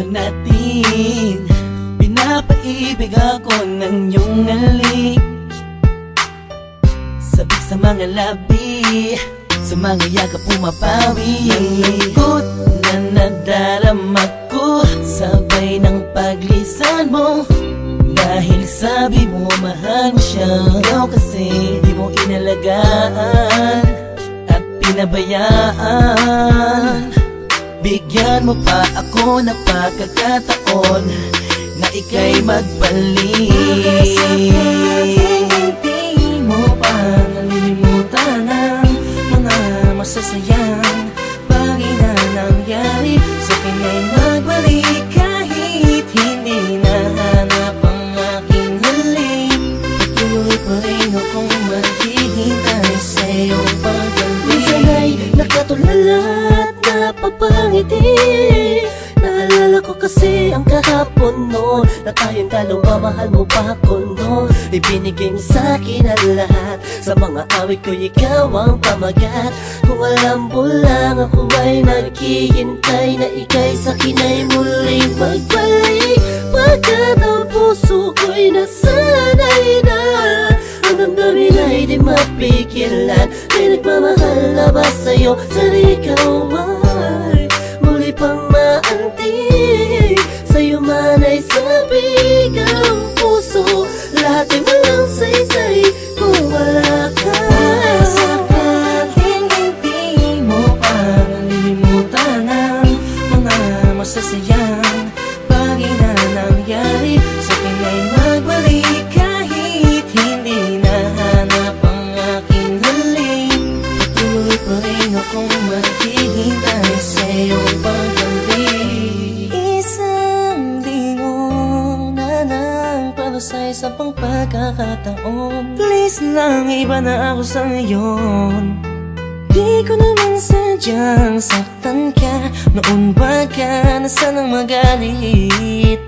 lang natin. Pinapaibig ako ng iyong halik, sabik sa mga labi, sa mga yakap pumapawi. Ang lungkot na nadarama ko, sabay ng paglisan mo. Dahil sabi mo mahal mo siya, ikaw kasi di mo inalagaan at pinabayaan. Bigyan mo pa ako ng pagkakataon na ika'y magbalik. Hindi mo pa nalilimutan ang mga masasayang bagay na nangyari. Sa akin ay magbalik kahit hindi nahanap ang aking halik. Patuloy pa rin akong maghihintay sa iyong pagbalik. Minsan ay nakatulala at napapangiti. Naalala ko kasi ang kahapon noon, na tayong dalawa, mahal mo pa ako noon. Ibinigay mo sa'kin ang lahat, sa mga awit ko ikaw ang pamagat. Kung alam mo lang ako ay naghihintay na ika'y sa'kin ay muling magbalik. Pagkat ang puso ko'y nasanay na, ang damdamin ay di mapigilan. May nagmamahal na ba sa'yo, sana ikaw ay muli pang maantig. Sa'yo man ay sabik ang puso, lahat ay walang saysay kung wala ka. Sakaling hindi mo pa nalilimutan ang mga masasayang bagay na nangyari. Sa akin ay magbalik kahit hindi nahanap ang aking halik. Patuloy pa rin akong maghihintay sa iyong pagbalik. Isang linggo na nang palusay sa pagkakataon. Please lang, iba na ako sa ngayon. Di ko naman sadyang saktan ka, noon ba ka na sanang magalit?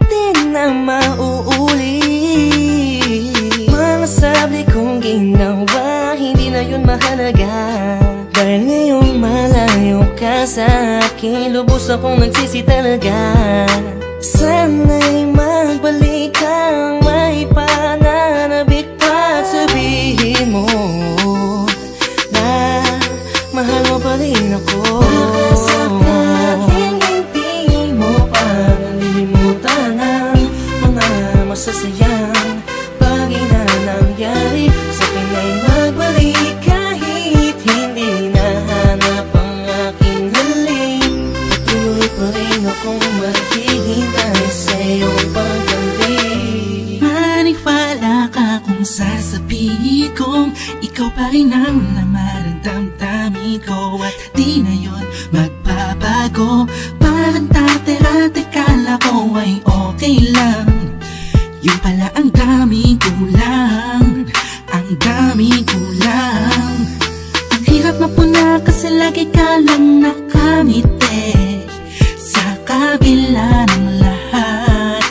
Di na mauulit. Mga sabli kong ginawa, hindi na yun mahalaga. Dahil ngayong malayo ka sa akin, lubos akong nagsisi talaga. Sana'y magbalik kang may pananabik pa at sabihin mo na mahal mo pa rin ako. Sakaling hindi mo pa nalilimutan ang mga masasayang bagay na nangyari. Sa akin ay magbalik kahit hindi nahanap ang aking halik. Patuloy pa rin akong maghihintay sa iyong pagbalik. Maniwala ka kung sasabihin kong ikaw pa rin ang laman ng damdamin ko, at di na yun magbabago. Parang dati-dati kala ko ay okay lang, yung pala ang daming kulang, ang daming kulang. Ang hirap mapuna kasi lagi ka lang nakangiti, sa kabila ng lahat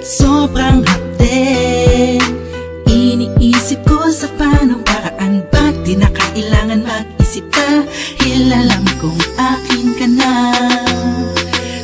sobrang hapde. Iniisip ko sa paanong paraan, ba't di na kailangan mag-isip dahil alam kong akin ka na,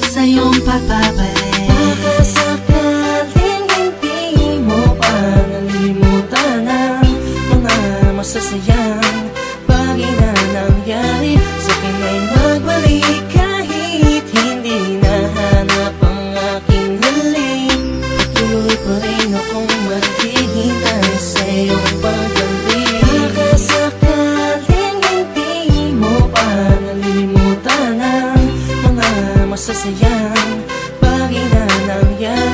sa'yong papabalik. Baka sakaling hindi mo pa nalilimutan ang mga masasayang bagay na nangyari. Sa akin ay magbalik kahit hindi nahanap ang aking halik. Patuloy pa rin akong maghihintay sa iyong pagbalik. Baka sakaling hindi mo pa nalilimutan ang mga masasayang bagay na nangyari.